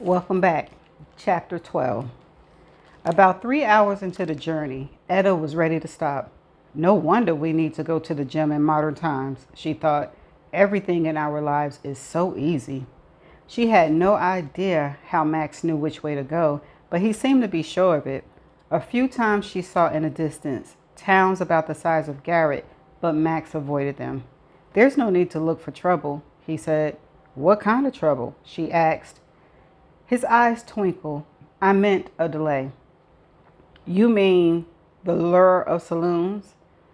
Welcome back. Chapter 12. About 3 hours into the journey, Etta was ready to stop. No wonder we need to go to the gym in modern times, she thought. Everything in our lives is so easy. She had no idea how Max knew which way to go, but he seemed to be sure of it. A few times she saw in the distance towns about the size of Garrett, but Max avoided them. There's no need to look for trouble, he said. What kind of trouble? She asked. His eyes twinkled. I meant a delay. You mean the lure of saloons?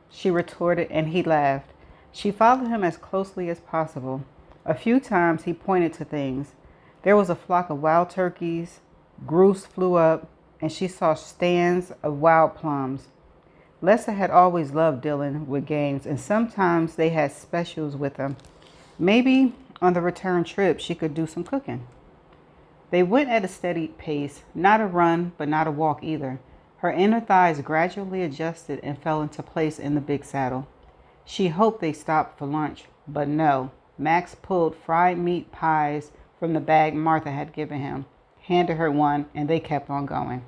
She retorted, and he laughed. She followed him as closely as possible. A few times he pointed to things. There was a flock of wild turkeys, grouse flew up, and she saw stands of wild plums. Lessa had always loved dealing with games, and sometimes they had specials with them. Maybe on the return trip she could do some cooking. They went at a steady pace, not a run, but not a walk either. Her inner thighs gradually adjusted and fell into place in the big saddle. She hoped they stopped for lunch, but no. Max pulled fried meat pies from the bag Martha had given him, handed her one, and they kept on going.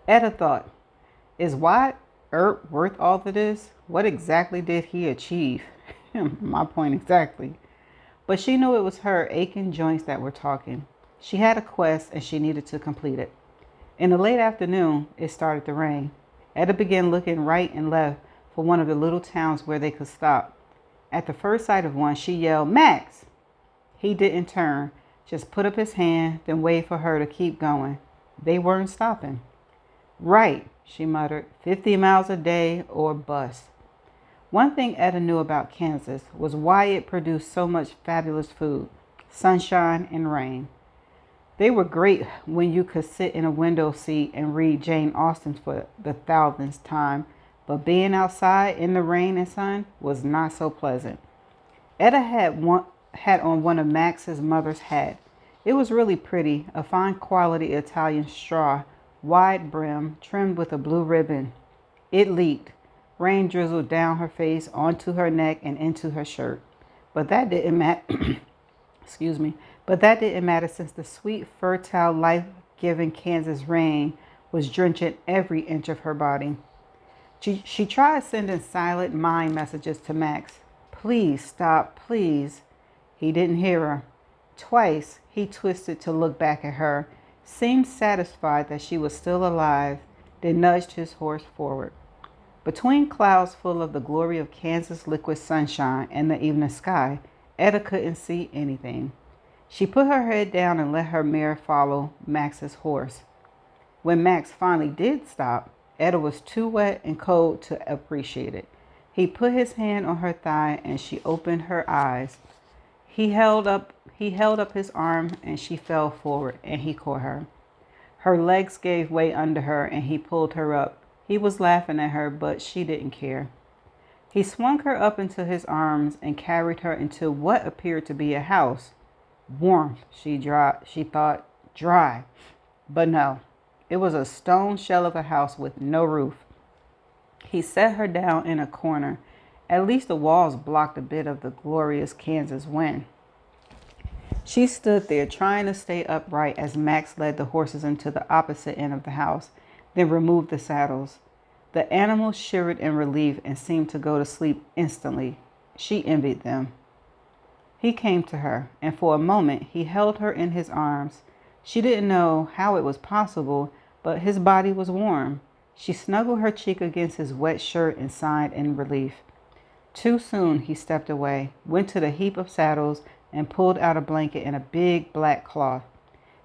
Etta thought, is Wyatt Earp worth all of this? What exactly did he achieve? My point exactly. But she knew it was her aching joints that were talking. She had a quest and she needed to complete it. In the late afternoon, it started to rain. Etta began looking right and left for one of the little towns where they could stop. At the first sight of one, she yelled, Max! He didn't turn, just put up his hand, then waved for her to keep going. They weren't stopping. Right, she muttered, 50 miles a day or bust. One thing Etta knew about Kansas was why it produced so much fabulous food, sunshine and rain. They were great when you could sit in a window seat and read Jane Austen for the thousandth time, but being outside in the rain and sun was not so pleasant. Etta had on one of Max's mother's hats. It was really pretty, a fine quality Italian straw, wide brim, trimmed with a blue ribbon. It leaked. Rain drizzled down her face, onto her neck, and into her shirt. But that didn't matter. Excuse me. But that didn't matter since the sweet, fertile, life-giving Kansas rain was drenching every inch of her body. She tried sending silent mind messages to Max. Please stop, please. He didn't hear her. Twice he twisted to look back at her, seemed satisfied that she was still alive, then nudged his horse forward. Between clouds full of the glory of Kansas liquid sunshine and the evening sky, Etta couldn't see anything. She put her head down and let her mare follow Max's horse. When Max finally did stop, Etta was too wet and cold to appreciate it. He put his hand on her thigh and she opened her eyes. He held up his arm and she fell forward and he caught her. Her legs gave way under her and he pulled her up. He was laughing at her, but she didn't care. He swung her up into his arms and carried her into what appeared to be a house. Warmth, she thought, dry. But no, it was a stone shell of a house with no roof. He set her down in a corner. At least the walls blocked a bit of the glorious Kansas wind. She stood there trying to stay upright as Max led the horses into the opposite end of the house, then removed the saddles. The animals shivered in relief and seemed to go to sleep instantly. She envied them. He came to her, and for a moment he held her in his arms. She didn't know how it was possible, but his body was warm. She snuggled her cheek against his wet shirt and sighed in relief. Too soon he stepped away, went to the heap of saddles, and pulled out a blanket and a big black cloth.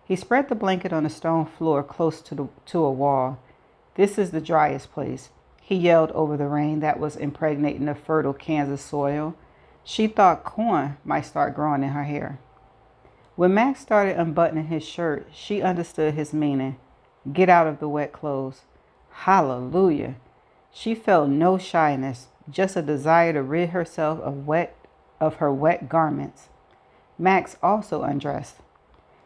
He spread the blanket on the stone floor close to a wall. This is the driest place, he yelled over the rain that was impregnating the fertile Kansas soil. She thought corn might start growing in her hair. When Max started unbuttoning his shirt, she understood his meaning. Get out of the wet clothes. Hallelujah. She felt no shyness, just a desire to rid herself of her wet garments. Max also undressed.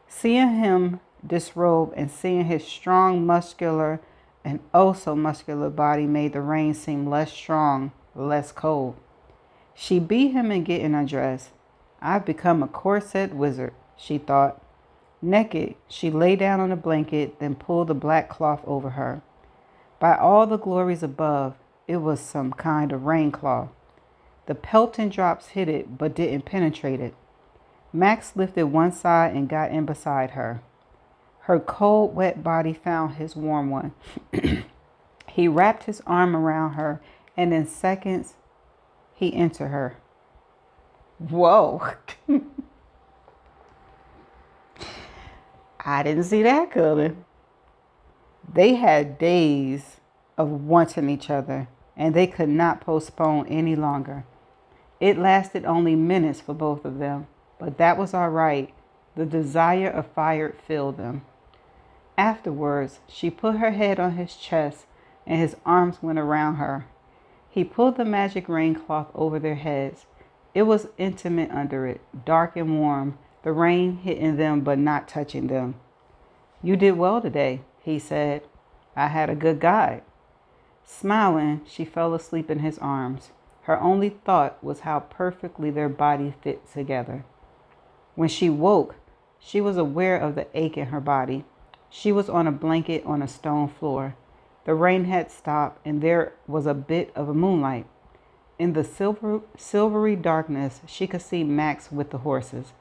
Seeing him disrobe and seeing his strong, muscular, and oh so muscular body made the rain seem less strong, less cold. She beat him in getting undressed. I've become a corset wizard, she thought. Naked, she lay down on a blanket, then pulled the black cloth over her. By all the glories above, it was some kind of rain cloth. The pelting drops hit it, but didn't penetrate it. Max lifted one side and got in beside her. Her cold, wet body found his warm one. He wrapped his arm around her, and in seconds, he entered her. Whoa. I didn't see that coming. They had days of wanting each other, and they could not postpone any longer. It lasted only minutes for both of them, but that was all right. The desire of fire filled them. Afterwards, she put her head on his chest, and his arms went around her. He pulled the magic rain cloth over their heads. It was intimate under it, dark and warm, the rain hitting them but not touching them. You did well today, he said. I had a good guide. Smiling, she fell asleep in his arms. Her only thought was how perfectly their bodies fit together. When she woke, she was aware of the ache in her body. She was on a blanket on a stone floor. The rain had stopped, and there was a bit of a moonlight. In the silvery darkness, she could see Max with the horses.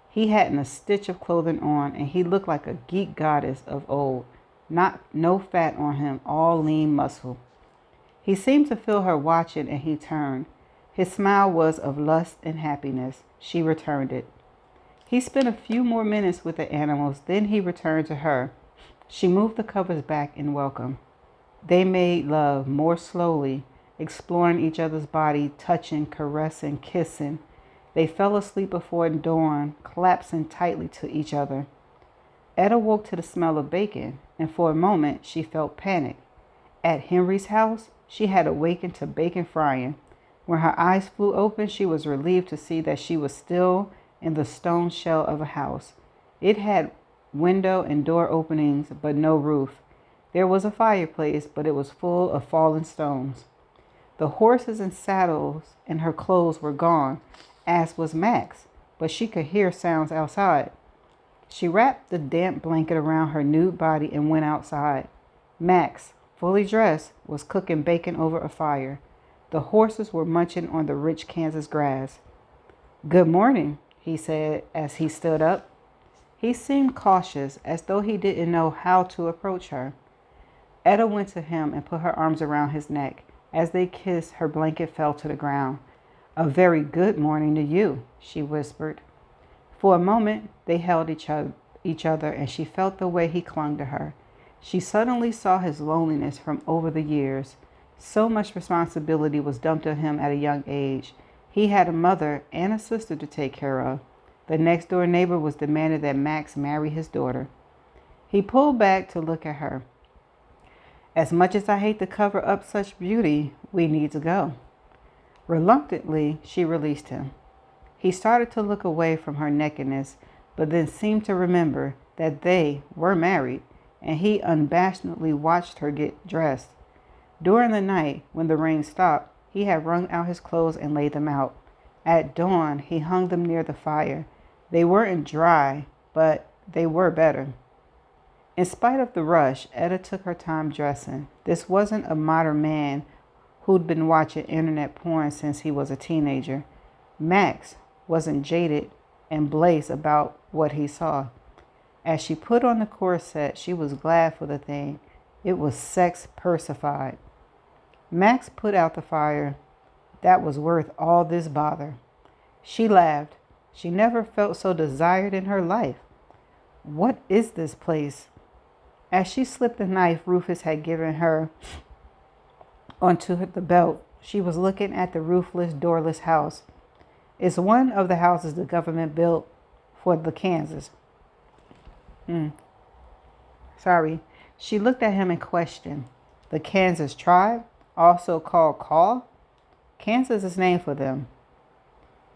He hadn't a stitch of clothing on, and he looked like a Greek goddess of old. No fat on him, all lean muscle. He seemed to feel her watching, and he turned. His smile was of lust and happiness. She returned it. He spent a few more minutes with the animals, then he returned to her. She moved the covers back in welcome. They made love more slowly, exploring each other's body, touching, caressing, kissing. They fell asleep before dawn, collapsing tightly to each other. Etta woke to the smell of bacon, and for a moment she felt panic. At Henry's house, she had awakened to bacon frying. When her eyes flew open, she was relieved to see that she was still in the stone shell of a house. It had window and door openings, but no roof. There was a fireplace, but it was full of fallen stones. The horses and saddles and her clothes were gone, as was Max, but she could hear sounds outside. She wrapped the damp blanket around her nude body and went outside. Max, fully dressed, was cooking bacon over a fire. The horses were munching on the rich Kansas grass. Good morning, he said as he stood up. He seemed cautious, as though he didn't know how to approach her. Etta went to him and put her arms around his neck. As they kissed, her blanket fell to the ground. A very good morning to you, she whispered. For a moment, they held each other, and she felt the way he clung to her. She suddenly saw his loneliness from over the years. So much responsibility was dumped on him at a young age. He had a mother and a sister to take care of. The next-door neighbor was demanding that Max marry his daughter. He pulled back to look at her. As much as I hate to cover up such beauty, we need to go. Reluctantly, she released him. He started to look away from her nakedness, but then seemed to remember that they were married, and he unabashedly watched her get dressed. During the night, when the rain stopped, he had wrung out his clothes and laid them out. At dawn, he hung them near the fire. They weren't dry, but they were better. In spite of the rush, Etta took her time dressing. This wasn't a modern man who'd been watching internet porn since he was a teenager. Max wasn't jaded and blase about what he saw. As she put on the corset, she was glad for the thing. It was sex personified. Max put out the fire. That was worth all this bother. She laughed. She never felt so desired in her life. What is this place? As she slipped the knife Rufus had given her onto the belt, she was looking at the roofless, doorless house. It's one of the houses the government built for the Kansas. She looked at him in question. The Kansas tribe, also called Kaw? Kansas is named for them.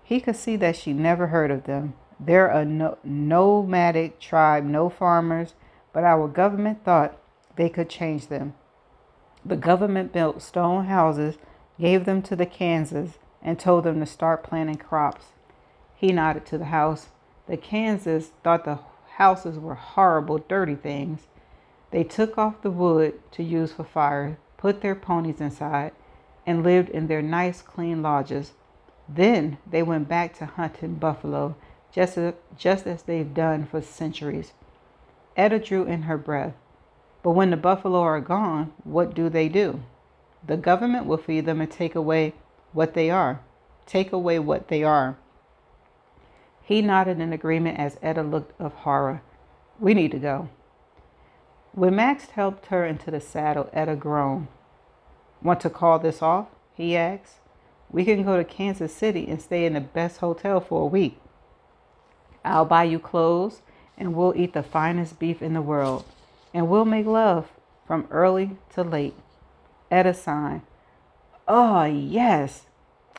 He could see that she never heard of them. They're a nomadic tribe, no farmers, but our government thought they could change them. The government built stone houses, gave them to the Kansas, and told them to start planting crops. He nodded to the house. The Kansas thought the houses were horrible, dirty things. They took off the wood to use for fire, put their ponies inside, and lived in their nice, clean lodges. Then they went back to hunting buffalo, just as they've done for centuries. Etta drew in her breath. But when the buffalo are gone, what do? The government will feed them and take away what they are. Take away what they are. He nodded in agreement as Etta looked of horror. We need to go. When Max helped her into the saddle, Etta groaned. Want to call this off? He asked. We can go to Kansas City and stay in the best hotel for a week. I'll buy you clothes and we'll eat the finest beef in the world. And we'll make love from early to late. Etta sighed. Oh, yes.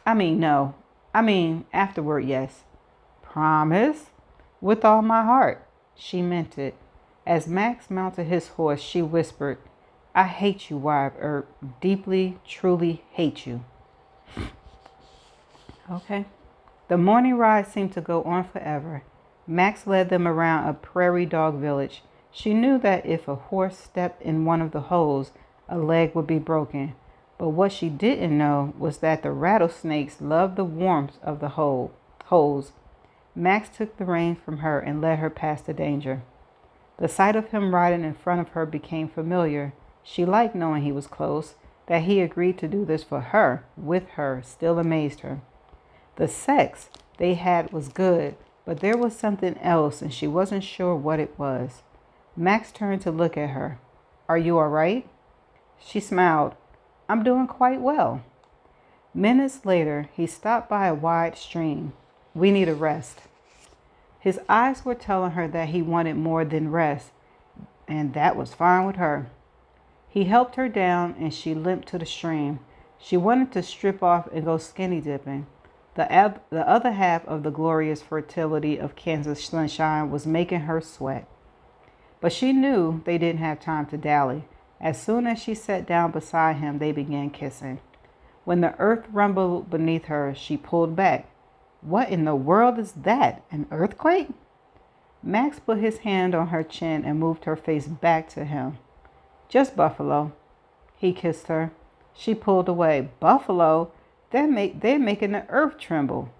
No. Afterward, yes. Promise? With all my heart. She meant it. As Max mounted his horse, she whispered, I hate you, Wyatt deeply, truly hate you. Okay. The morning ride seemed to go on forever. Max led them around a prairie dog village. She knew that if a horse stepped in one of the holes, a leg would be broken. But what she didn't know was that the rattlesnakes loved the warmth of the holes. Max took the reins from her and led her past the danger. The sight of him riding in front of her became familiar. She liked knowing he was close. That he agreed to do this for her, with her, still amazed her. The sex they had was good, but there was something else and she wasn't sure what it was. Max turned to look at her. Are you all right? She smiled. I'm doing quite well. Minutes later, he stopped by a wide stream. We need a rest. His eyes were telling her that he wanted more than rest, and that was fine with her. He helped her down and she limped to the stream. She wanted to strip off and go skinny dipping. The other half of the glorious fertility of Kansas sunshine was making her sweat. But she knew they didn't have time to dally. As soon as she sat down beside him, they began kissing. When the earth rumbled beneath her, she pulled back. What in the world is that? An earthquake? Max put his hand on her chin and moved her face back to him. Just buffalo. He kissed her. She pulled away. Buffalo? They're making the earth tremble.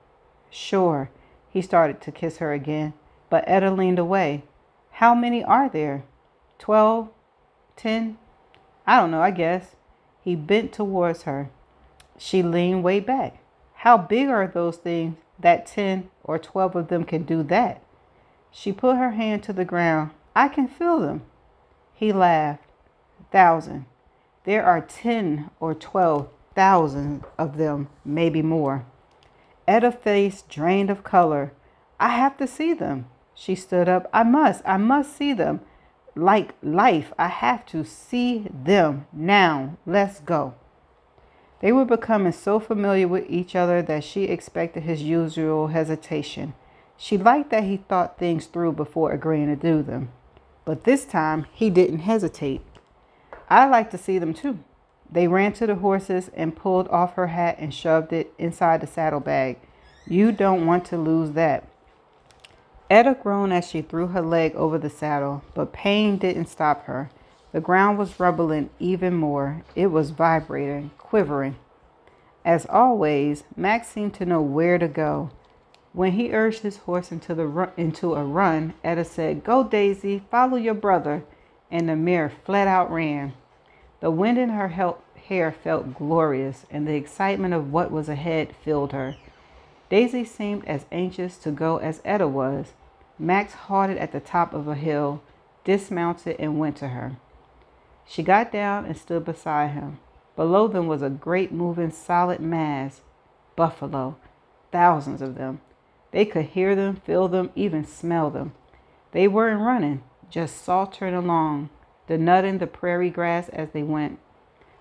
Sure. He started to kiss her again, but Etta leaned away. How many are there? 12? 10? I don't know, I guess. He bent towards her. She leaned way back. How big are those things that 10 or 12 of them can do that? She put her hand to the ground. I can feel them. He laughed. 1,000. There are 10 or 12,000 of them, maybe more. Etta's face drained of color. I have to see them. She stood up. I must see them. Like life, I have to see them now. Let's go. They were becoming so familiar with each other that she expected his usual hesitation. She liked that he thought things through before agreeing to do them. But this time, he didn't hesitate. I'd like to see them too. They ran to the horses and pulled off her hat and shoved it inside the saddlebag. You don't want to lose that. Etta groaned as she threw her leg over the saddle, but pain didn't stop her. The ground was rumbling even more. It was vibrating, quivering. As always, Max seemed to know where to go. When he urged his horse into a run, Etta said, Go, Daisy, follow your brother, and the mare flat out ran. The wind in her hair felt glorious, and the excitement of what was ahead filled her. Daisy seemed as anxious to go as Etta was. Max halted at the top of a hill, dismounted, and went to her. She got down and stood beside him. Below them was a great moving solid mass. Buffalo. Thousands of them. They could hear them, feel them, even smell them. They weren't running, just sauntering along, denuding the prairie grass as they went.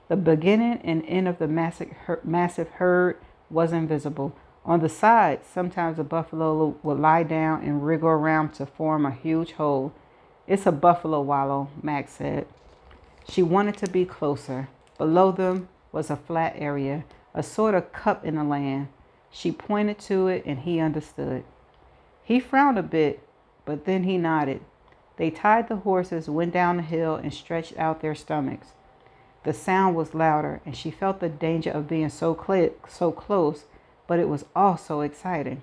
The beginning and end of the massive herd was invisible. On the side, sometimes a buffalo would lie down and wriggle around to form a huge hole. It's a buffalo wallow, Max said. She wanted to be closer. Below them was a flat area, a sort of cup in the land. She pointed to it and he understood. He frowned a bit. but then he nodded. They tied the horses, went down the hill, and stretched out their stomachs. The sound was louder, and she felt the danger of being so close, but it was also exciting.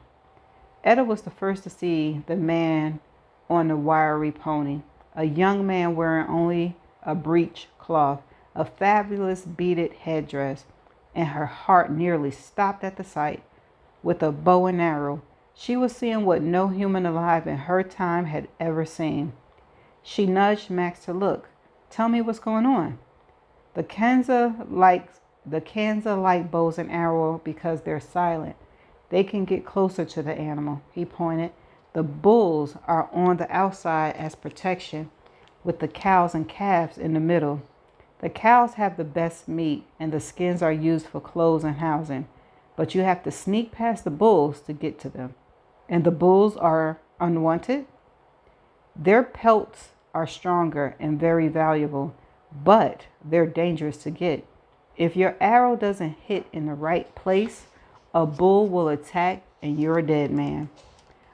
Etta was the first to see the man on the wiry pony, a young man wearing only a breech cloth, a fabulous beaded headdress, and her heart nearly stopped at the sight. With a bow and arrow, she was seeing what no human alive in her time had ever seen. She nudged Max to look. Tell me what's going on. The Kansa like bows and arrow because they're silent. They can get closer to the animal, he pointed. The bulls are on the outside as protection, with the cows and calves in the middle. The cows have the best meat, and the skins are used for clothes and housing, but you have to sneak past the bulls to get to them. And the bulls are unwanted? Their pelts are stronger and very valuable, but they're dangerous to get. If your arrow doesn't hit in the right place, a bull will attack and you're a dead man.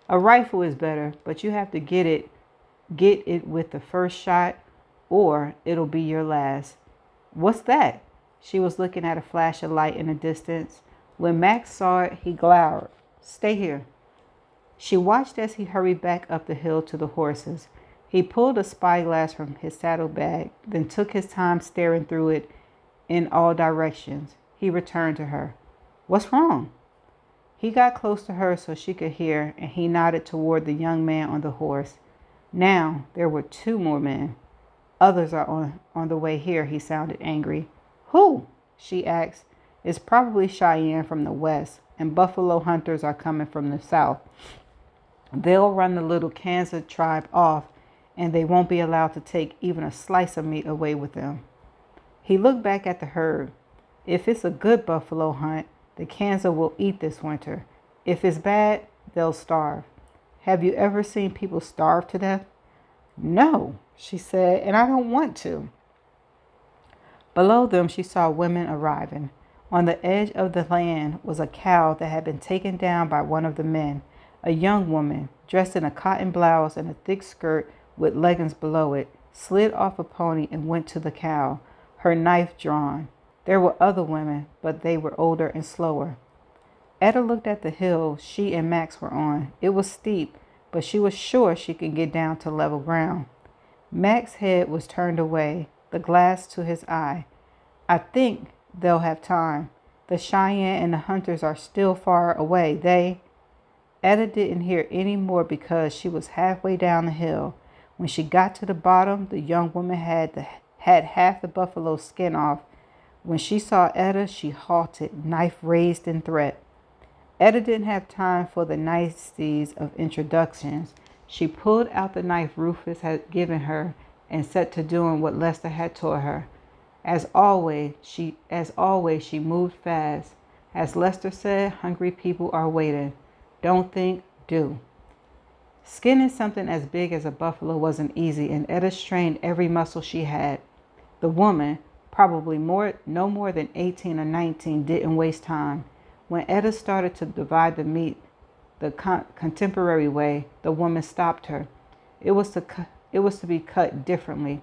A rifle is better, but you have to get it with the first shot or it'll be your last. What's that? She was looking at a flash of light in the distance. When Max saw it, he glowered. Stay here. She watched as he hurried back up the hill to the horses. He pulled a spyglass from his saddlebag, then took his time staring through it in all directions. He returned to her. What's wrong? He got close to her so she could hear, and he nodded toward the young man on the horse. Now there were two more men. Others are on the way here, he sounded angry. Who? She asked. It's probably Cheyenne from the west, and buffalo hunters are coming from the south. They'll run the little Kansa tribe off, and they won't be allowed to take even a slice of meat away with them. He looked back at the herd. If it's a good buffalo hunt, the Kansa will eat this winter. If it's bad, they'll starve. Have you ever seen people starve to death? No, she said, and I don't want to. Below them, she saw women arriving. On the edge of the land was a cow that had been taken down by one of the men. A young woman, dressed in a cotton blouse and a thick skirt with leggings below it, slid off a pony and went to the cow, her knife drawn. There were other women, but they were older and slower. Etta looked at the hill she and Max were on. It was steep, but she was sure she could get down to level ground. Max's head was turned away, the glass to his eye. I think they'll have time. The Cheyenne and the hunters are still far away. Etta didn't hear any more because she was halfway down the hill. When she got to the bottom, the young woman had half the buffalo's skin off. When she saw Etta, she halted, knife raised in threat. Etta didn't have time for the niceties of introductions. She pulled out the knife Rufus had given her and set to doing what Lester had taught her. As always, she moved fast. As Lester said, hungry people are waiting. Don't think, do. Skinning something as big as a buffalo wasn't easy, and Etta strained every muscle she had. The woman, probably no more than 18 or 19, didn't waste time. When Etta started to divide the meat the contemporary way, the woman stopped her. It was to be cut differently.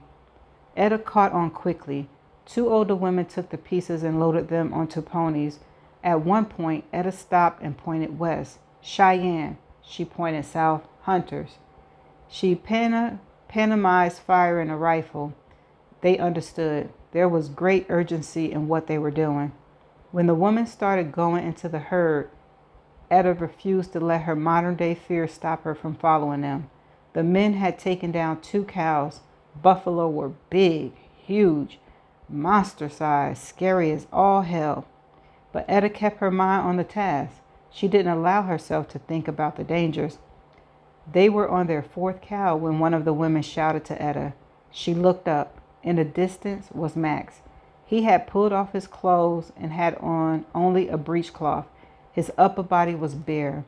Etta caught on quickly. Two older women took the pieces and loaded them onto ponies. At one point, Etta stopped and pointed west. Cheyenne, she pointed south. Hunters. She pantomized firing a rifle. They understood. There was great urgency in what they were doing. When the woman started going into the herd, Etta refused to let her modern-day fear stop her from following them. The men had taken down 2 cows. Buffalo were big, huge, monster-sized, scary as all hell. But Etta kept her mind on the task. She didn't allow herself to think about the dangers. They were on their 4th cow when one of the women shouted to Etta. She looked up. In the distance was Max. He had pulled off his clothes and had on only a breechcloth. His upper body was bare.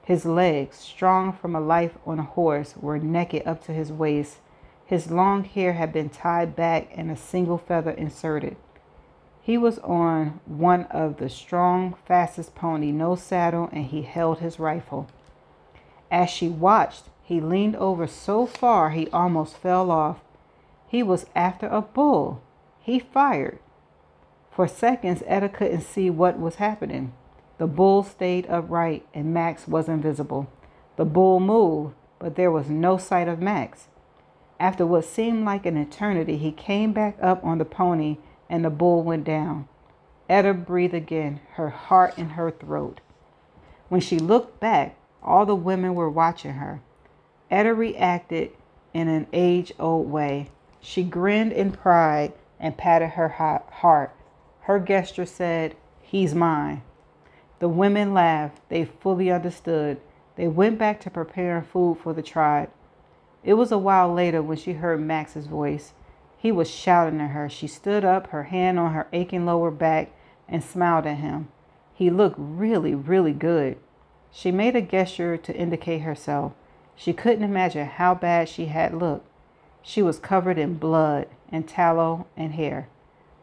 His legs, strong from a life on a horse, were naked up to his waist. His long hair had been tied back and a single feather inserted. He was on one of the strong, fastest pony, no saddle, and he held his rifle. As she watched, He leaned over so far he almost fell off. He was after a bull. He fired. For seconds, Etta couldn't see what was happening. The bull stayed upright and Max was invisible. The bull moved, but there was no sight of Max. After what seemed like an eternity, he came back up on the pony and the bull went down. Etta breathed again, her heart in her throat. When she looked back, all the women were watching her. Etta reacted in an age-old way. She grinned in pride and patted her heart. Her gesture said, "He's mine." The women laughed. They fully understood. They went back to preparing food for the tribe. It was a while later when she heard Max's voice. He was shouting at her. She stood up, her hand on her aching lower back, and smiled at him. He looked really, really good. She made a gesture to indicate herself. She couldn't imagine how bad she had looked. She was covered in blood and tallow and hair.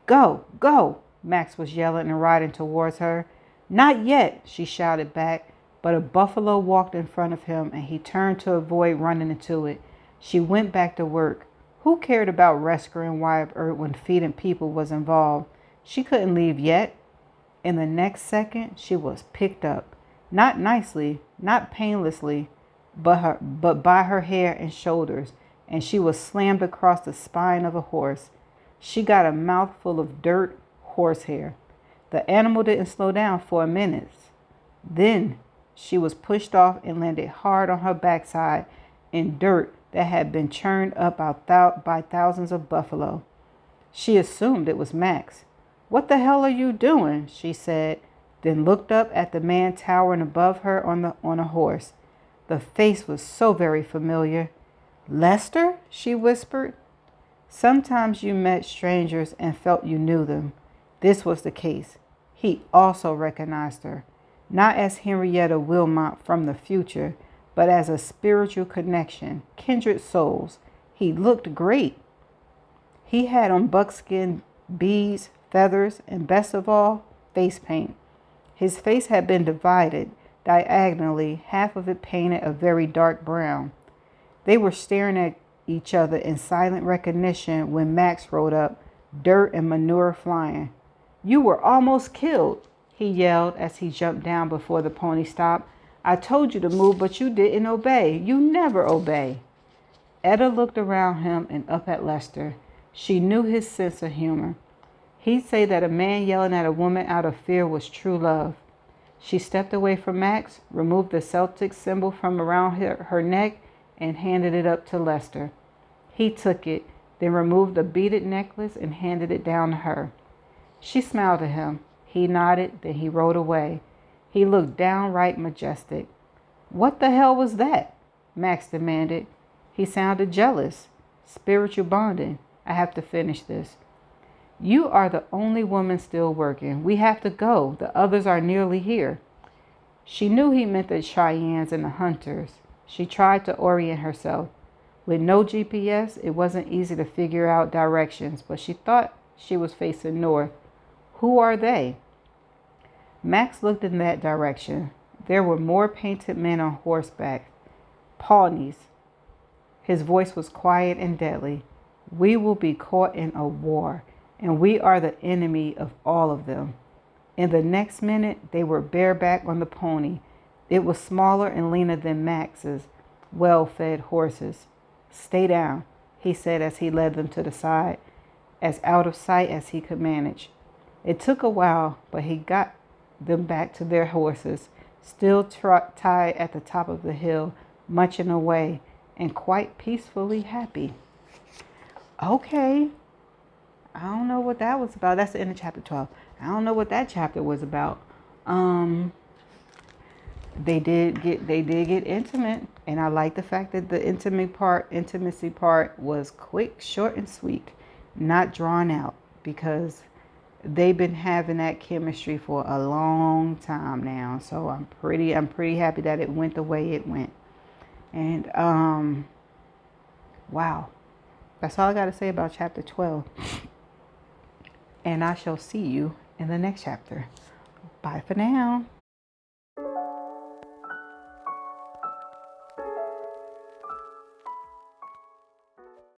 "Go, go," Max was yelling and riding towards her. "Not yet," she shouted back, but a buffalo walked in front of him and he turned to avoid running into it. She went back to work. Who cared about rescuing Wyatt Earp when feeding people was involved? She couldn't leave yet. In the next second, she was picked up. Not nicely, not painlessly, but by her hair and shoulders, and she was slammed across the spine of a horse. She got a mouthful of dirt, horsehair. The animal didn't slow down for a minute. Then she was pushed off and landed hard on her backside in dirt that had been churned up by thousands of buffalo. She assumed it was Max. "What the hell are you doing?" she said, then looked up at the man towering above her on a horse. The face was so very familiar. "Lester?" she whispered. Sometimes you met strangers and felt you knew them. This was the case. He also recognized her, not as Henrietta Wilmot from the future, but as a spiritual connection, kindred souls. He looked great. He had on buckskin, beads, feathers, and best of all, face paint. His face had been divided diagonally, half of it painted a very dark brown. They were staring at each other in silent recognition when Max rode up, dirt and manure flying. "You were almost killed," he yelled as he jumped down before the pony stopped. "I told you to move, but you didn't obey. You never obey." Etta looked around him and up at Lester. She knew his sense of humor. He'd say that a man yelling at a woman out of fear was true love. She stepped away from Max, removed the Celtic symbol from around her neck, and handed it up to Lester. He took it, then removed the beaded necklace and handed it down to her. She smiled at him. He nodded, then he rode away. He looked downright majestic. "What the hell was that?" Max demanded. He sounded jealous. "Spiritual bonding. I have to finish this." "You are the only woman still working. We have to go. The others are nearly here." She knew he meant the Cheyennes and the hunters. She tried to orient herself. With no GPS, it wasn't easy to figure out directions, but she thought she was facing north. "Who are they?" Max looked in that direction. There were more painted men on horseback. Pawnees. His voice was quiet and deadly. "We will be caught in a war, and we are the enemy of all of them." In the next minute, they were bareback on the pony. It was smaller and leaner than Max's well-fed horses. "Stay down," he said as he led them to the side, as out of sight as he could manage. It took a while, but he got them back to their horses, still tied at the top of the hill, munching away, and quite peacefully happy. Okay. I don't know what that was about. That's the end of chapter 12. I don't know what that chapter was about. They did get intimate, and I like the fact that the intimacy part was quick, short, and sweet, not drawn out, because they've been having that chemistry for a long time now. So I'm pretty happy that it went the way it went. And wow. That's all I got to say about chapter 12. And I shall see you in the next chapter. Bye for now.